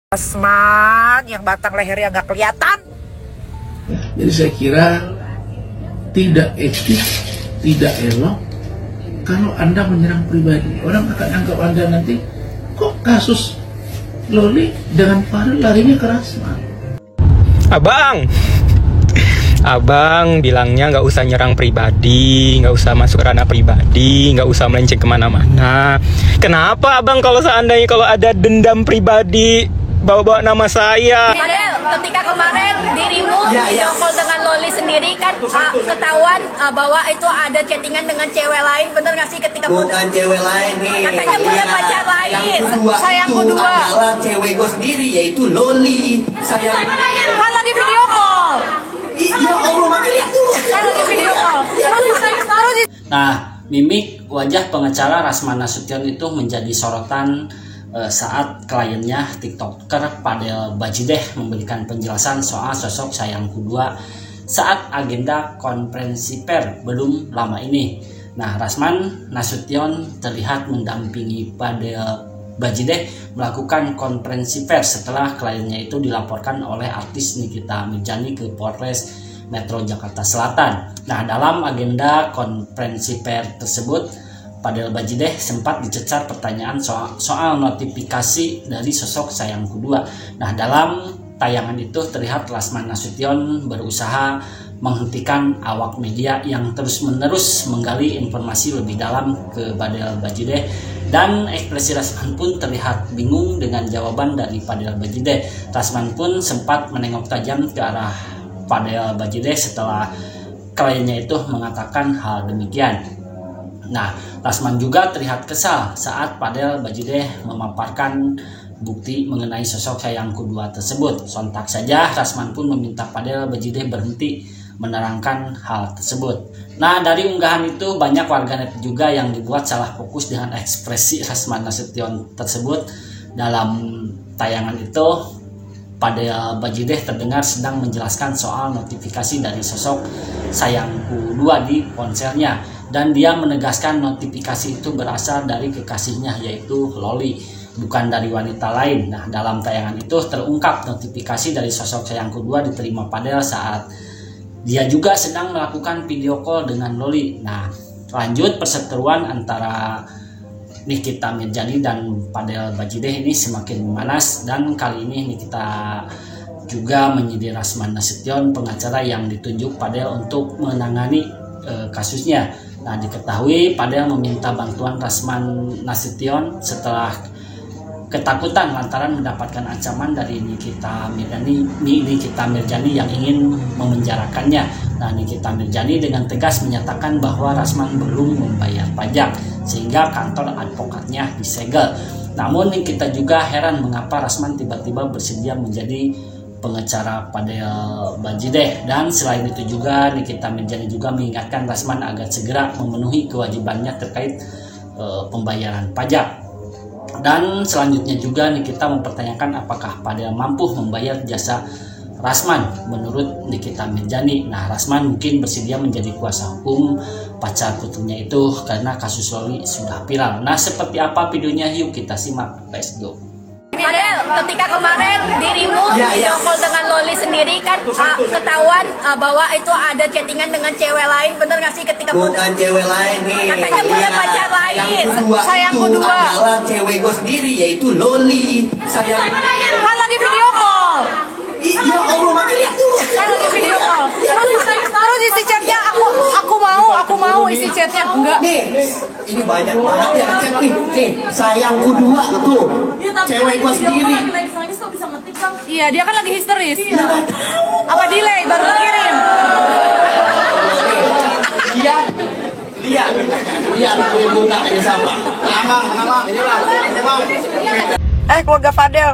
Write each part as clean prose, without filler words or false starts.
Asman yang batang lehernya nggak kelihatan. Jadi saya kira tidak etis, tidak elok kalau Anda menyerang pribadi. Orang akan anggap Anda nanti, kok kasus Loli dengan Farel larinya ke Rasman. Abang bilangnya nggak usah nyerang pribadi, nggak usah masuk ranah pribadi, nggak usah melenceng kemana-mana. Kenapa abang kalau seandainya kalau ada dendam pribadi bawa-bawa nama saya? Padahal ketika kemarin dirimu video call dengan Loli sendiri kan ketahuan bahwa itu ada chattingan dengan cewek lain, bener nggak sih ketika bukan cewek lain nih, katanya punya pacar lain. Yang kedua Sayangku itu dua adalah cewek gue sendiri, yaitu Loli. Saya kan lagi video call. Ya Allah, makanya lihat dulu. Kan lagi video call. Nah, mimik wajah pengacara Rasman Nasution itu menjadi sorotan saat kliennya TikToker Fadel Bajideh memberikan penjelasan soal sosok sayangku dua saat agenda konferensi pers belum lama ini. Nah, Rasman Nasution terlihat mendampingi Fadel Bajideh melakukan konferensi pers setelah kliennya itu dilaporkan oleh artis Nikita Mirzani ke Polres Metro Jakarta Selatan. Nah, dalam agenda konferensi pers tersebut, Fadel Bajideh sempat dicecar pertanyaan soal notifikasi dari sosok sayangku dua. Nah, dalam tayangan itu terlihat Rasman Nasution berusaha menghentikan awak media yang terus-menerus menggali informasi lebih dalam ke Fadel Bajideh, dan ekspresi Rasman pun terlihat bingung dengan jawaban dari Fadel Bajideh. Rasman pun sempat menengok tajam ke arah Fadel Bajideh setelah kliennya itu mengatakan hal demikian. Nah, Rasman juga terlihat kesal saat Fadel Bajideh memaparkan bukti mengenai sosok sayangku dua tersebut. Sontak saja Rasman pun meminta Fadel Bajideh berhenti menerangkan hal tersebut. Nah, dari unggahan itu banyak warganet juga yang dibuat salah fokus dengan ekspresi Rasman Nasution tersebut. Dalam tayangan itu, Fadel Bajideh terdengar sedang menjelaskan soal notifikasi dari sosok sayangku dua di ponselnya, dan dia menegaskan notifikasi itu berasal dari kekasihnya, yaitu Loli, bukan dari wanita lain. Nah, dalam tayangan itu terungkap notifikasi dari sosok sayangku dua diterima Fadel saat dia juga sedang melakukan video call dengan Loli. Nah, lanjut perseteruan antara Nikita Mirzani dan Fadel Bajideh ini semakin memanas, dan kali ini Nikita juga menyindir Rasman Nasution, pengacara yang ditunjuk Fadel untuk menangani kasusnya. Nah, diketahui Fadel meminta bantuan Rasman Nasution setelah ketakutan lantaran mendapatkan ancaman dari Nikita Mirzani yang ingin memenjarakannya. Nah, Nikita Mirzani dengan tegas menyatakan bahwa Rasman belum membayar pajak sehingga kantor advokatnya disegel. Namun Nikita juga heran mengapa Rasman tiba-tiba bersedia menjadi pengacara Fadel Bajideh, dan selain itu juga Nikita Mirzani juga mengingatkan Rasman agar segera memenuhi kewajibannya terkait pembayaran pajak. Dan selanjutnya juga Nikita mempertanyakan apakah Fadel mampu membayar jasa Rasman menurut Nikita Mirzani. Nah, Rasman mungkin bersedia menjadi kuasa hukum pacar putrinya itu karena kasus Loli sudah viral. Nah, seperti apa videonya? Yuk kita simak. Let's go. Padahal ketika kemarin dirimu video call dengan Loli sendiri kan ketahuan bahwa itu ada chattingan dengan cewek lain, bener nggak sih ketika bukan cewek lain nih, katanya punya pacar lain. Yang kedua Sayangku itu dua adalah cewek gue sendiri, yaitu Loli. Saya kan lagi video call. Ya Allah, makanya lihat dulu. Kan lagi video call. Terus isi chatnya aku mau isi chatnya enggak. Nih, ini banyak banget yang chat nih. Sayangku dua tuh, cewek gue sendiri. Iya, dia kan lagi histeris. Apa delay baru kirim? Lihat gue buka ini sama. Keluarga Fadel,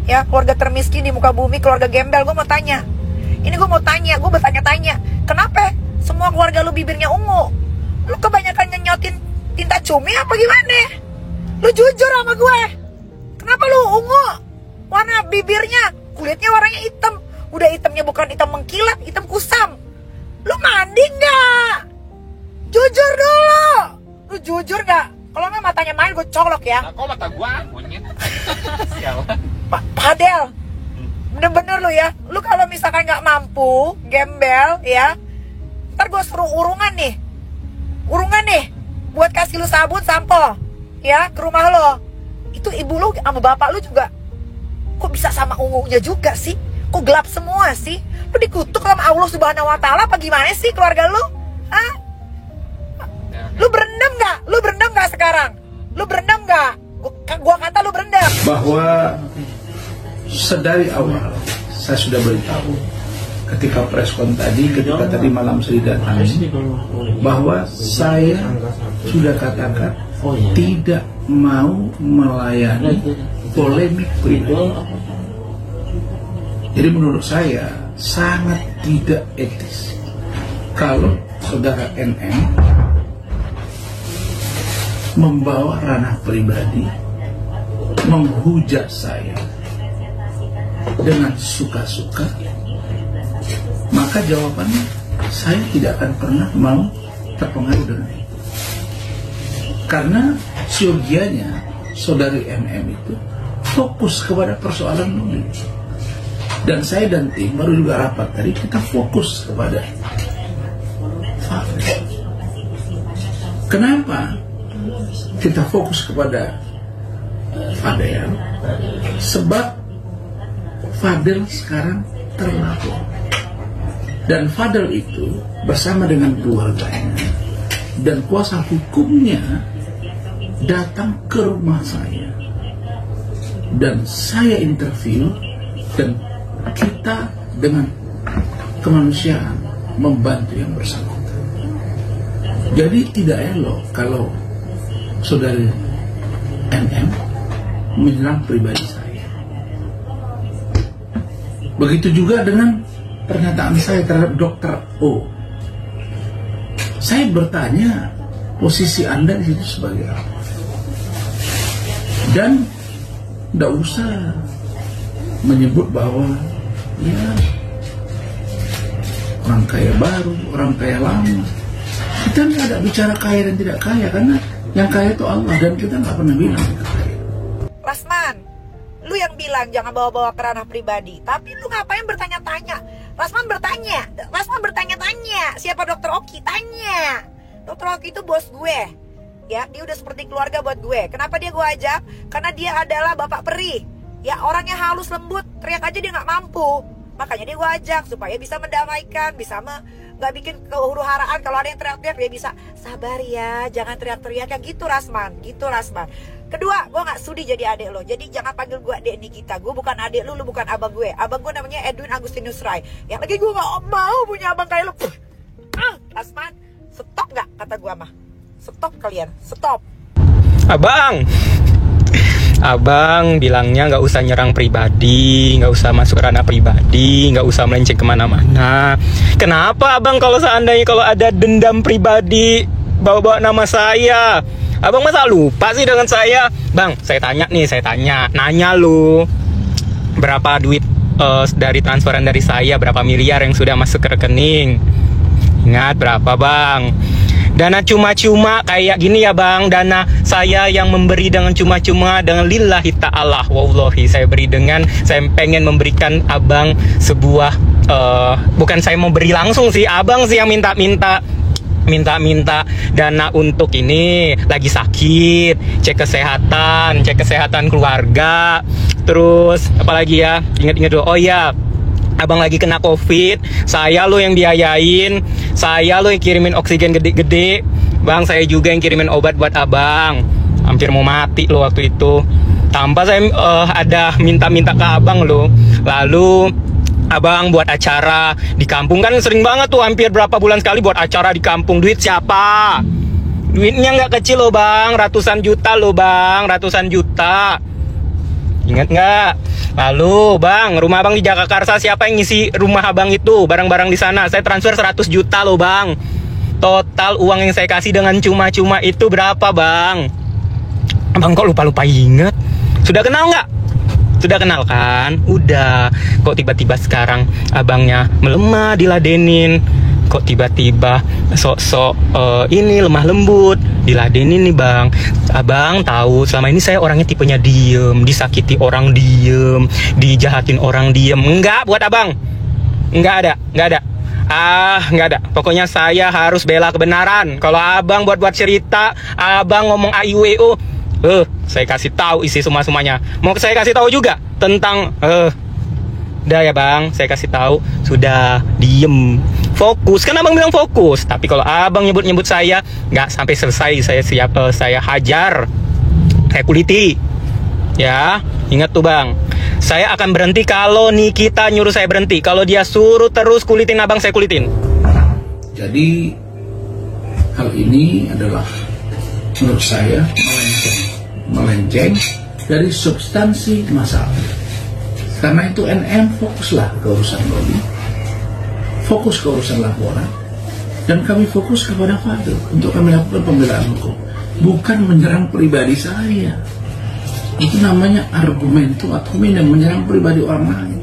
ya keluarga termiskin di muka bumi, keluarga gembel. Gue mau tanya, gue bertanya-tanya, kenapa semua keluarga lu bibirnya ungu? Lu kebanyakan nyenyotin tinta cumi apa gimana? Lu jujur sama gue, kenapa lu ungu? Warna bibirnya, kulitnya warnanya hitam. Udah hitamnya bukan hitam mengkilat, hitam kusam. Lu mandi nggak? Jujur dulu. Lu jujur nggak? Kalau nggak matanya main gue colok ya. Kok mata gua monyet. Sialan. Padel, bener-bener lu ya. Lu kalau misalkan nggak mampu gembel ya, ntar gue suruh urungan nih, buat kasih lu sabun sampo ya ke rumah lo. Itu ibu lu sama bapak lu juga kok bisa sama ungunya juga sih? Kok gelap semua sih? Lu dikutuk sama Allah Subhanahu Wa Taala apa gimana sih keluarga lu? Hah? Lu berendam nggak? Lu berendam nggak sekarang? Lu berendam nggak? Gua kata lu berendam. Bahwa sedari awal saya sudah beritahu ketika preskon tadi, ketika tadi malam saya datang, bahwa saya sudah katakan tidak mau melayani polemik pribadi. Jadi menurut saya sangat tidak etis kalau saudara NM membawa ranah pribadi, menghujat saya dengan suka-suka. Maka jawabannya, saya tidak akan pernah mau terpengaruh dengan itu. Karena siogianya saudari MM itu fokus kepada persoalan Nuril. Dan saya dan tim baru juga rapat tadi, kita fokus kepada Fadel. Kenapa kita fokus kepada Fadel? Sebab Fadel sekarang terlapor. Dan Fadel itu bersama dengan keluarganya dan kuasa hukumnya datang ke rumah saya. Dan saya interview dan kita dengan kemanusiaan membantu yang bersangkutan. Jadi tidak elok kalau saudari NM menyerang pribadi saya. Begitu juga dengan pernyataan saya terhadap Dr. O. Saya bertanya posisi Anda di situ sebagai apa? Dan tidak usah menyebut bahwa ya orang kaya baru, orang kaya lama. Kita nggak ada bicara kaya dan tidak kaya, karena yang kaya itu Allah dan kita nggak pernah bilang kita kaya. Rasman, lu yang bilang jangan bawa-bawa ke ranah pribadi, tapi lu ngapain bertanya-tanya? Rasman bertanya-tanya, siapa Dr. Oki? Tanya. Dr. Oki itu bos gue. Ya, dia udah seperti keluarga buat gue. Kenapa dia gue ajak? Karena dia adalah bapak peri. Ya, orangnya halus lembut, teriak aja dia nggak mampu. Makanya dia gue ajak supaya bisa mendamaikan, bisa nggak bikin kehuru-haraan. Kalau ada yang teriak-teriak dia bisa sabar ya, jangan teriak-teriak ya gitu Rasman. Kedua, gue nggak sudi jadi adik lo. Jadi jangan panggil gue adik Nikita. Gue bukan adik lu bukan abang gue. Abang gue namanya Edwin Agustinus Rai. Yang lagi gue nggak mau punya abang kayak lo. Rasman, stop nggak kata gue mah? Stop kalian, stop. Abang bilangnya nggak usah nyerang pribadi, nggak usah masuk ranah pribadi, nggak usah melenceng kemana-mana. Kenapa abang kalau seandainya kalau ada dendam pribadi bawa-bawa nama saya? Abang masa lupa sih dengan saya? Bang, saya nanya lu berapa duit dari transferan dari saya, berapa miliar yang sudah masuk ke rekening? Ingat berapa bang? Dana cuma-cuma kayak gini ya bang, dana saya yang memberi dengan cuma-cuma dengan lillahi ta'ala wallahi, saya pengen memberikan abang sebuah bukan saya mau beri langsung sih, abang sih yang minta dana untuk ini, lagi sakit, cek kesehatan keluarga, terus apalagi ya, ingat dulu, oh ya, abang lagi kena COVID, saya lo yang biayain, saya lo yang kirimin oksigen gede-gede, bang saya juga yang kirimin obat buat abang, hampir mau mati lo waktu itu, tanpa saya ada minta-minta ke abang lo, lalu abang buat acara di kampung kan sering banget tuh, hampir berapa bulan sekali buat acara di kampung, duit siapa? Duitnya nggak kecil lo bang, ratusan juta lo bang, ratusan juta. Ingat nggak? Lalu bang, rumah abang di Jagakarsa, siapa yang ngisi rumah abang itu? Barang-barang di sana, saya transfer 100 juta loh bang. Total uang yang saya kasih dengan cuma-cuma itu berapa bang? Abang kok lupa-lupa inget? Sudah kenal nggak? Sudah kenal kan? Udah. Kok tiba-tiba sekarang abangnya melemah, diladenin? kok tiba-tiba sok-sok ini lemah lembut, diladenin nih bang. Abang tahu selama ini saya orangnya tipenya diem, disakiti orang diem, dijahatin orang diem. Enggak buat abang, enggak ada. Nggak ada. Pokoknya saya harus bela kebenaran. Kalau abang buat cerita, abang ngomong AIWO, saya kasih tahu isi semuanya. Mau saya kasih tahu juga tentang udah ya bang, saya kasih tahu. Sudah, diem, fokus. Kan abang bilang fokus. Tapi kalau abang nyebut saya, nggak sampai selesai saya hajar, saya kuliti. Ya, ingat tuh bang. Saya akan berhenti kalau Nikita nyuruh saya berhenti. Kalau dia suruh terus kulitin abang, saya kulitin. Jadi hal ini adalah menurut saya melenceng dari substansi masalah. Karena itu NM fokuslah ke urusan lobby, fokus ke urusan laporan, dan kami fokus kepada Fadel untuk kami lakukan pembelaan hukum, bukan menyerang pribadi saya. Itu namanya argumentum ad hominem, menyerang pribadi orang lain.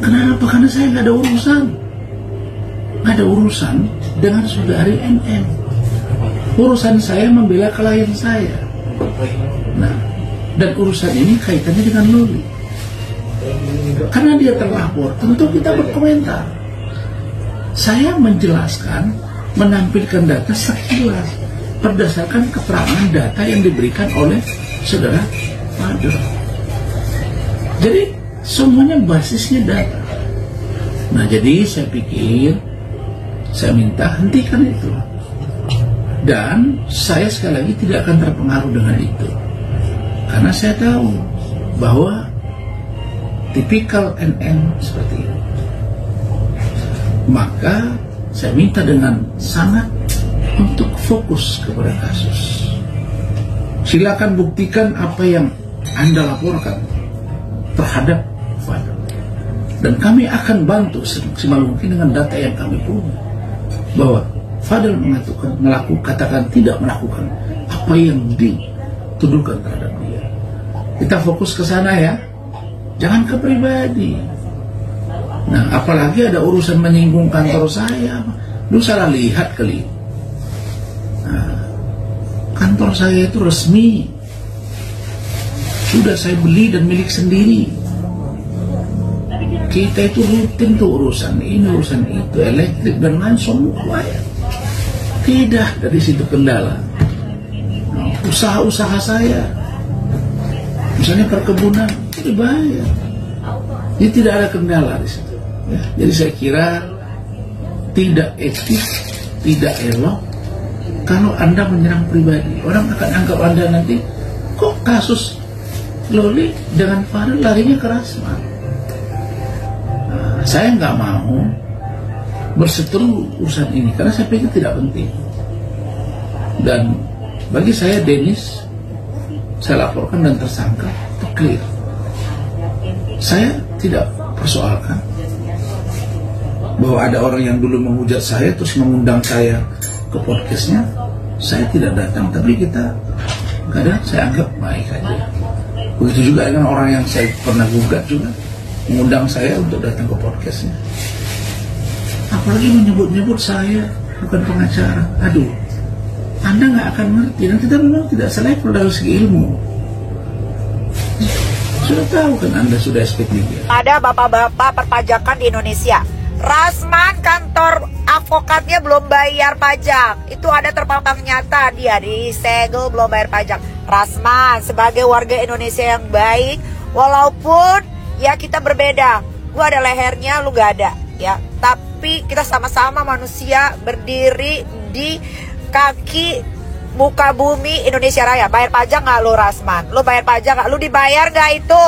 Kenapa? Karena saya nggak ada urusan dengan saudari NM. Urusan saya membela klien saya. Nah, dan urusan ini kaitannya dengan Loli. Karena dia terlapor, tentu kita berkomentar. Saya menjelaskan, menampilkan data sekilas berdasarkan keterangan data yang diberikan oleh saudara Fadel. Jadi semuanya basisnya data. Nah, jadi saya pikir, saya minta hentikan itu. Dan saya sekali lagi tidak akan terpengaruh dengan itu. Karena saya tahu bahwa tipikal NM seperti itu. Maka saya minta dengan sangat untuk fokus kepada kasus. Silakan buktikan apa yang Anda laporkan terhadap Fadel. Dan kami akan bantu semaksimal mungkin dengan data yang kami punya. Bahwa Fadel katakan tidak melakukan apa yang dituduhkan terhadap dia. Kita fokus ke sana ya. Jangan ke pribadi. Nah, apalagi ada urusan menyinggung kantor saya. Lu salah lihat kali. Nah, kantor saya itu resmi, sudah saya beli dan milik sendiri. Kita itu rutin tuh urusan ini, urusan itu, elektrik dan lain semua ya. Tidak dari situ kendala. Nah, usaha-usaha saya, misalnya perkebunan, itu dibayar. Jadi tidak ada kendala di situ. Ya, jadi saya kira tidak etis, tidak elok kalau Anda menyerang pribadi. Orang akan anggap Anda nanti, kok kasus Loli dengan Fadel larinya ke Rasman. Nah, saya nggak mau berseteru urusan ini karena saya pikir tidak penting. Dan bagi saya Dennis, saya laporkan dan tersangka itu clear. Saya tidak persoalkan bahwa ada orang yang dulu menghujat saya terus mengundang saya ke podcastnya. Saya tidak datang, tapi kita kadang saya anggap baik aja. Begitu juga dengan orang yang saya pernah gugat juga mengundang saya untuk datang ke podcastnya. Apalagi menyebut-nyebut saya bukan pengacara. Aduh, Anda nggak akan ngerti dan kita memang tidak selevel dari segi ilmu. Sudah tahu kan Anda sudah SP3. Ada bapak-bapak perpajakan di Indonesia. Rasman kantor advokatnya belum bayar pajak. Itu ada terpampang nyata, dia disegel belum bayar pajak. Rasman sebagai warga Indonesia yang baik, walaupun ya kita berbeda. Gua ada lehernya, lu gak ada ya. Tapi kita sama-sama manusia berdiri di kaki muka bumi Indonesia Raya. Bayar pajak gak lu Rasman? Lu bayar pajak gak? Lu dibayar gak itu?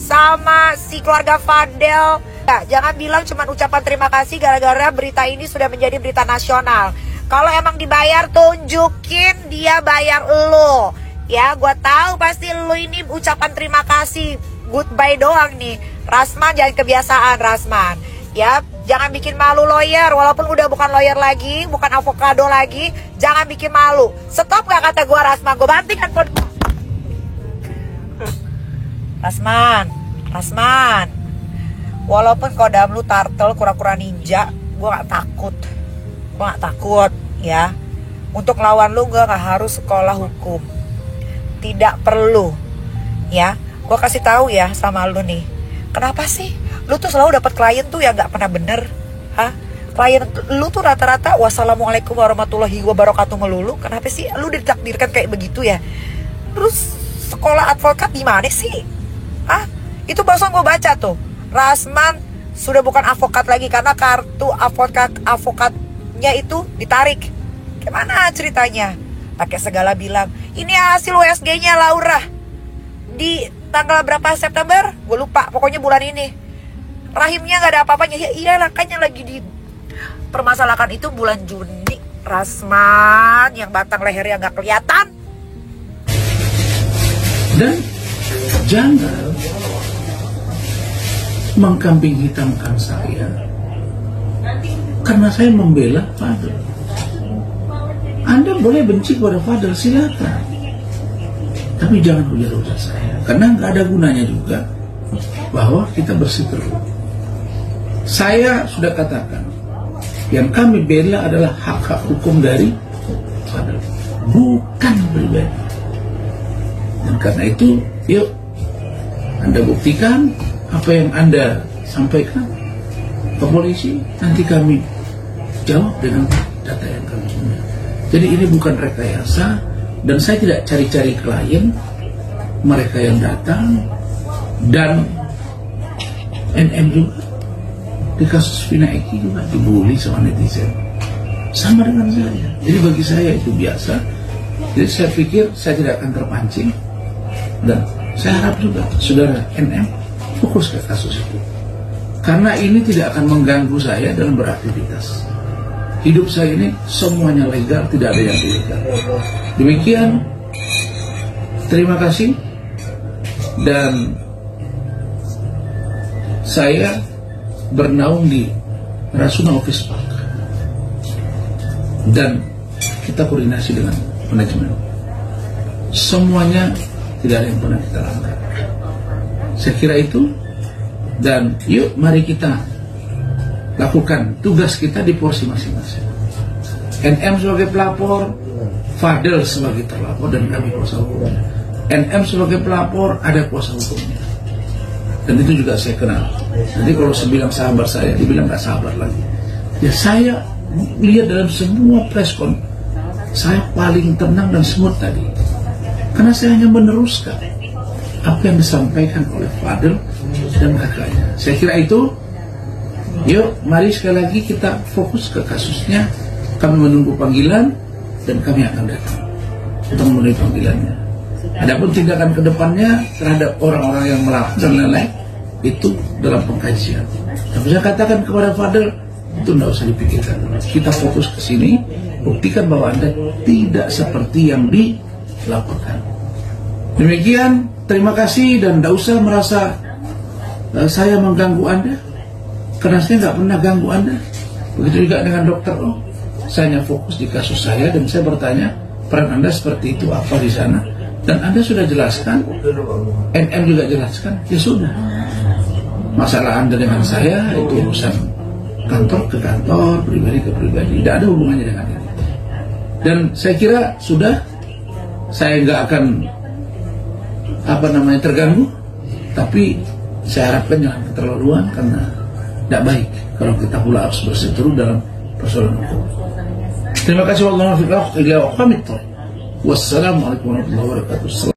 Sama si keluarga Fadel. Ya, jangan bilang cuma ucapan terima kasih gara-gara berita ini sudah menjadi berita nasional. Kalau emang dibayar, tunjukin dia bayar lu. Ya, gua tahu pasti lu ini ucapan terima kasih, goodbye doang nih. Rasman jangan kebiasaan Rasman. Ya, jangan bikin malu lawyer. Walaupun udah bukan lawyer lagi, bukan avocado lagi, jangan bikin malu. Stop gak kata gua Rasman? Gua bantingkan pun. Rasman. Walaupun kodam lu turtle, kura-kura ninja, gak takut. Gue gak takut ya. Untuk lawan lu gue gak harus sekolah hukum. Tidak perlu ya. Gue kasih tahu ya sama lu nih. Kenapa sih lu tuh selalu dapat klien tuh yang gak pernah bener? Hah? Klien lu tuh rata-rata wassalamualaikum warahmatullahi wabarakatuh melulu. Kenapa sih lu ditakdirkan kayak begitu ya? Terus sekolah advokat gimana sih? Hah? Itu barusan gue baca tuh, Rasman sudah bukan advokat lagi karena kartu advokatnya itu ditarik. Gimana ceritanya? Pakai segala bilang, ini hasil USG-nya Laura di tanggal berapa September? Gue lupa, pokoknya bulan ini. Rahimnya gak ada apa-apanya. Ya iya, makanya lagi di permasalahan itu bulan Juni. Rasman yang batang lehernya gak kelihatan. Dan jangan mengkambing hitamkan saya karena saya membela Fadel. Anda boleh benci kepada Fadel, silakan, tapi jangan hujat-hujat saya, karena nggak ada gunanya juga bahwa kita berseteru. Saya sudah katakan, yang kami bela adalah hak-hak hukum dari Fadel, bukan pribadi. Dan karena itu, yuk Anda buktikan apa yang Anda sampaikan ke polisi, nanti kami jawab dengan data yang kami punya. Jadi ini bukan rekayasa, dan saya tidak cari-cari klien, mereka yang datang. Dan NM juga di kasus Vina Eki juga dibully sama netizen, sama dengan saya. Jadi bagi saya itu biasa. Jadi saya pikir saya tidak akan terpancing, dan saya harap juga saudara NM fokus ke kasus itu, karena ini tidak akan mengganggu saya dalam beraktivitas. Hidup saya ini semuanya legal, tidak ada yang ilegal. Demikian, terima kasih, dan saya bernaung di Rasuna Office Park, dan kita koordinasi dengan manajemen. Semuanya tidak ada yang pernah kita langgar. Saya kira itu, dan yuk mari kita lakukan tugas kita di porsi masing-masing. NM sebagai pelapor, Fadel sebagai terlapor, dan kami kuasa hukumnya. NM sebagai pelapor, ada kuasa hukumnya, dan itu juga saya kenal. Jadi kalau saya bilang sahabat saya, dibilang gak sahabat lagi. Ya saya lihat dalam semua preskon, saya paling tenang dan smooth tadi, karena saya hanya meneruskan apa yang disampaikan oleh Fadel dan kakaknya. Saya kira itu. Yuk, mari sekali lagi kita fokus ke kasusnya. Kami menunggu panggilan, dan kami akan datang untuk memenuhi panggilannya. Adapun tindakan ke depannya terhadap orang-orang yang melapor dan lain-lain, itu dalam pengkajian. Tapi saya katakan kepada Fadel, itu tidak usah dipikirkan. Kita fokus ke sini, buktikan bahwa Anda tidak seperti yang dilaporkan. Demikian, terima kasih, dan tidak usah merasa saya mengganggu Anda, karena saya nggak pernah ganggu Anda. Begitu juga dengan Dokter O. Saya hanya fokus di kasus saya, dan saya bertanya, peran Anda seperti itu apa di sana? Dan Anda sudah jelaskan, NM juga jelaskan, ya sudah. Masalah Anda dengan saya itu urusan kantor ke kantor, pribadi ke pribadi, tidak ada hubungannya dengan ini. Dan saya kira sudah, saya nggak akan terganggu, tapi saya harapkan jangan keterlaluan, karena tidak baik kalau kita pula harus berseteru dalam persoalan hukum. Terima kasih. Wassalamualaikum warahmatullahi wabarakatuh.